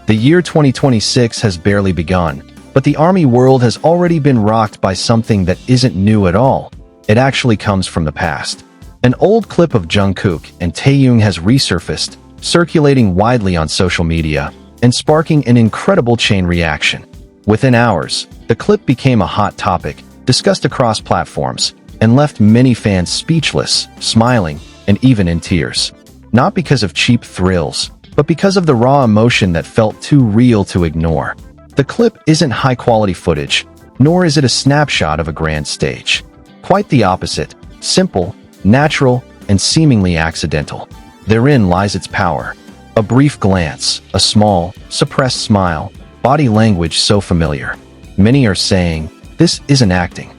The year 2026 has barely begun, but the ARMY world has already been rocked by something that isn't new at all. It actually comes from the past. An old clip of Jungkook and Taehyung has resurfaced, circulating widely on social media and sparking an incredible chain reaction. Within hours, the clip became a hot topic, discussed across platforms, and left many fans speechless, smiling, and even in tears. Not because of cheap thrills, but because of the raw emotion that felt too real to ignore. The clip isn't high-quality footage, nor is it a snapshot of a grand stage. Quite the opposite: simple, natural, and seemingly accidental. Therein lies its power. A brief glance, a small, suppressed smile, body language so familiar. Many are saying, this isn't acting.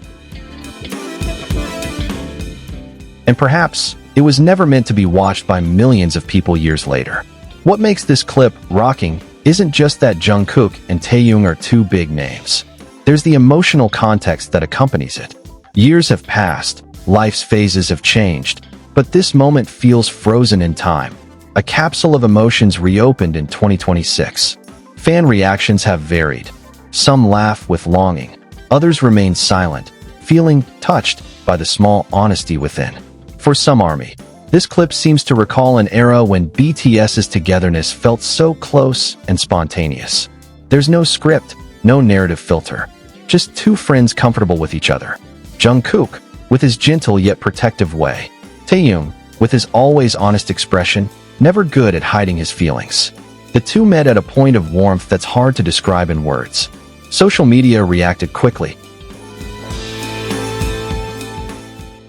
And perhaps, it was never meant to be watched by millions of people years later. What makes this clip rocking isn't just that Jungkook and Taehyung are two big names. There's the emotional context that accompanies it. Years have passed, life's phases have changed, but this moment feels frozen in time. A capsule of emotions reopened in 2026. Fan reactions have varied. Some laugh with longing, others remain silent, feeling touched by the small honesty within. For some ARMY, this clip seems to recall an era when BTS's togetherness felt so close and spontaneous. There's no script, no narrative filter, just two friends comfortable with each other. Jungkook, with his gentle yet protective way. Taehyung, with his always honest expression, never good at hiding his feelings. The two met at a point of warmth that's hard to describe in words. Social media reacted quickly.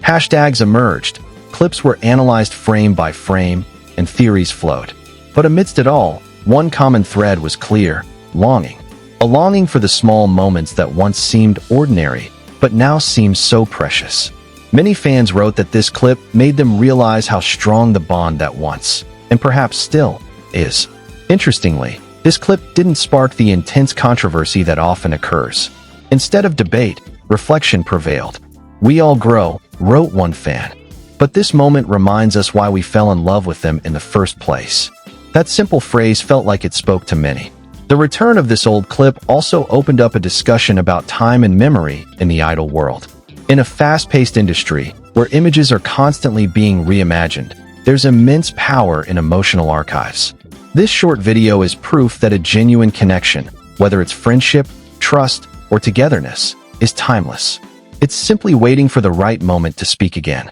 Hashtags emerged, clips were analyzed frame by frame, and theories flowed. But amidst it all, one common thread was clear: longing. A longing for the small moments that once seemed ordinary, but now seem so precious. Many fans wrote that this clip made them realize how strong the bond that once, and perhaps still, is. Interestingly, this clip didn't spark the intense controversy that often occurs. Instead of debate, reflection prevailed. "We all grow," wrote one fan. But this moment reminds us why we fell in love with them in the first place. That simple phrase felt like it spoke to many. The return of this old clip also opened up a discussion about time and memory in the idol world. In a fast-paced industry, where images are constantly being reimagined, there's immense power in emotional archives. This short video is proof that a genuine connection, whether it's friendship, trust, or togetherness, is timeless. It's simply waiting for the right moment to speak again.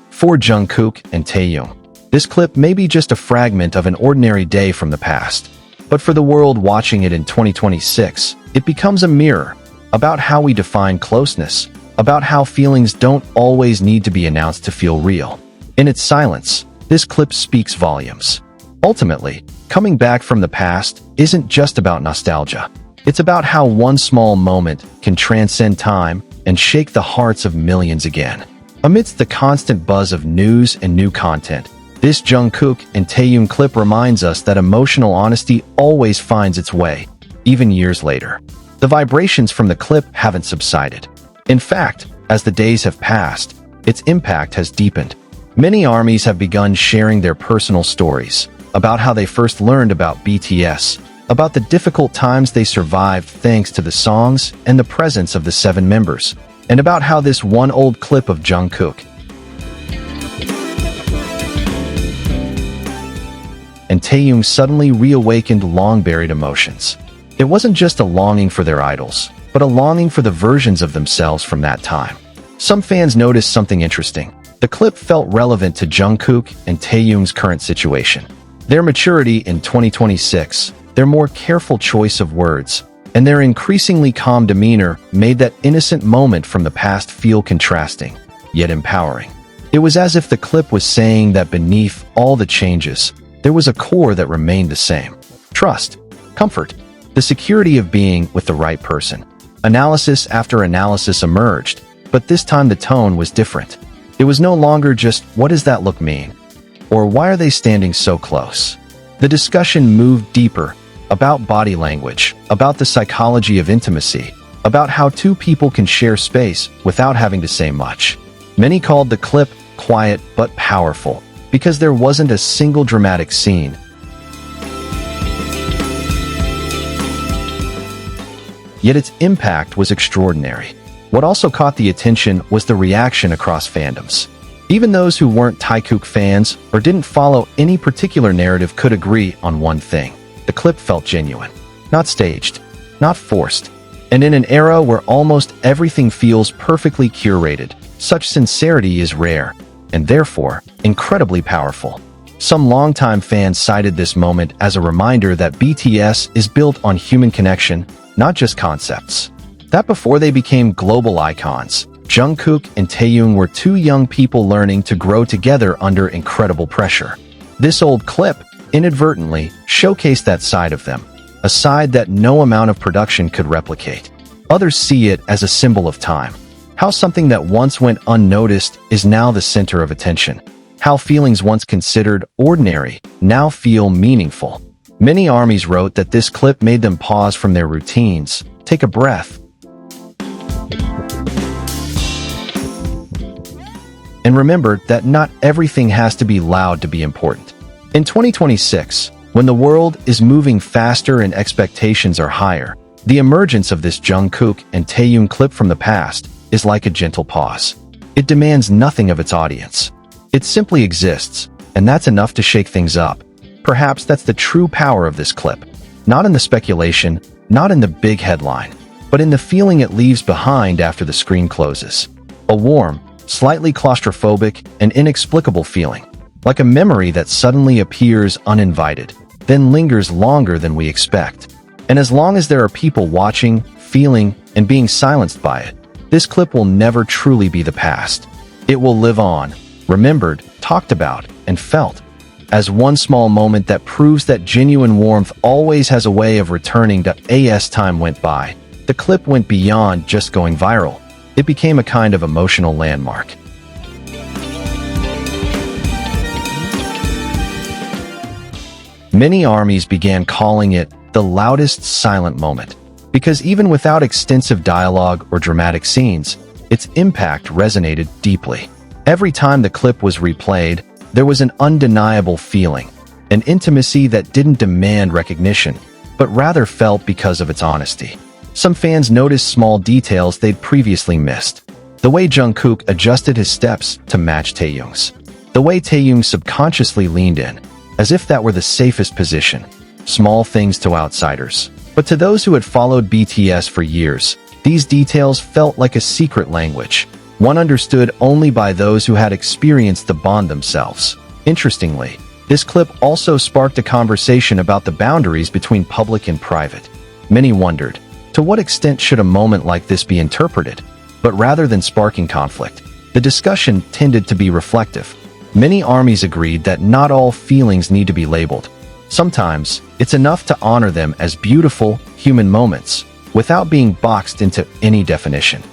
For Jungkook and Taehyung, this clip may be just a fragment of an ordinary day from the past, but for the world watching it in 2026, it becomes a mirror about how we define closeness, about how feelings don't always need to be announced to feel real. In its silence, this clip speaks volumes. Ultimately, coming back from the past isn't just about nostalgia. It's about how one small moment can transcend time and shake the hearts of millions again. Amidst the constant buzz of news and new content, this Jungkook and Taehyung clip reminds us that emotional honesty always finds its way, even years later. The vibrations from the clip haven't subsided. In fact, as the days have passed, its impact has deepened. Many ARMYs have begun sharing their personal stories about how they first learned about BTS, about the difficult times they survived thanks to the songs and the presence of the 7 members, and about how this one old clip of Jungkook and Taehyung suddenly reawakened long-buried emotions. It wasn't just a longing for their idols, but a longing for the versions of themselves from that time. Some fans noticed something interesting. The clip felt relevant to Jungkook and Taehyung's current situation. Their maturity in 2026, their more careful choice of words, and their increasingly calm demeanor made that innocent moment from the past feel contrasting, yet empowering. It was as if the clip was saying that beneath all the changes, there was a core that remained the same. Trust, comfort, the security of being with the right person. Analysis after analysis emerged, but this time the tone was different. It was no longer just, "What does that look mean?" or "Why are they standing so close?" The discussion moved deeper, about body language, about the psychology of intimacy, about how two people can share space without having to say much. Many called the clip quiet but powerful, because there wasn't a single dramatic scene. Yet its impact was extraordinary. What also caught the attention was the reaction across fandoms. Even those who weren't Taehyung fans or didn't follow any particular narrative could agree on one thing. The clip felt genuine, not staged, not forced. And in an era where almost everything feels perfectly curated, such sincerity is rare, and therefore incredibly powerful. Some longtime fans cited this moment as a reminder that BTS is built on human connection, not just concepts. That before they became global icons, Jungkook and Taehyung were two young people learning to grow together under incredible pressure. This old clip inadvertently showcased that side of them, a side that no amount of production could replicate. Others see it as a symbol of time. How something that once went unnoticed is now the center of attention. How feelings once considered ordinary now feel meaningful. Many armies wrote that this clip made them pause from their routines, take a breath, and remember that not everything has to be loud to be important. In 2026, when the world is moving faster and expectations are higher, the emergence of this Jungkook and Taehyung clip from the past is like a gentle pause. It demands nothing of its audience. It simply exists, and that's enough to shake things up. Perhaps that's the true power of this clip. Not in the speculation, not in the big headline, but in the feeling it leaves behind after the screen closes. A warm, slightly claustrophobic, and inexplicable feeling, like a memory that suddenly appears uninvited, then lingers longer than we expect. And as long as there are people watching, feeling, and being silenced by it, this clip will never truly be the past. It will live on, remembered, talked about, and felt, as one small moment that proves that genuine warmth always has a way of returning. As time went by, the clip went beyond just going viral. It became a kind of emotional landmark. Many armies began calling it the loudest silent moment, because even without extensive dialogue or dramatic scenes, its impact resonated deeply. Every time the clip was replayed, there was an undeniable feeling, an intimacy that didn't demand recognition, but rather felt because of its honesty. Some fans noticed small details they'd previously missed. The way Jungkook adjusted his steps to match Taehyung's. The way Taehyung subconsciously leaned in, as if that were the safest position. Small things to outsiders. But to those who had followed BTS for years, these details felt like a secret language, one understood only by those who had experienced the bond themselves. Interestingly, this clip also sparked a conversation about the boundaries between public and private. Many wondered, to what extent should a moment like this be interpreted? But rather than sparking conflict, the discussion tended to be reflective. Many armies agreed that not all feelings need to be labeled. Sometimes, it's enough to honor them as beautiful, human moments, without being boxed into any definition.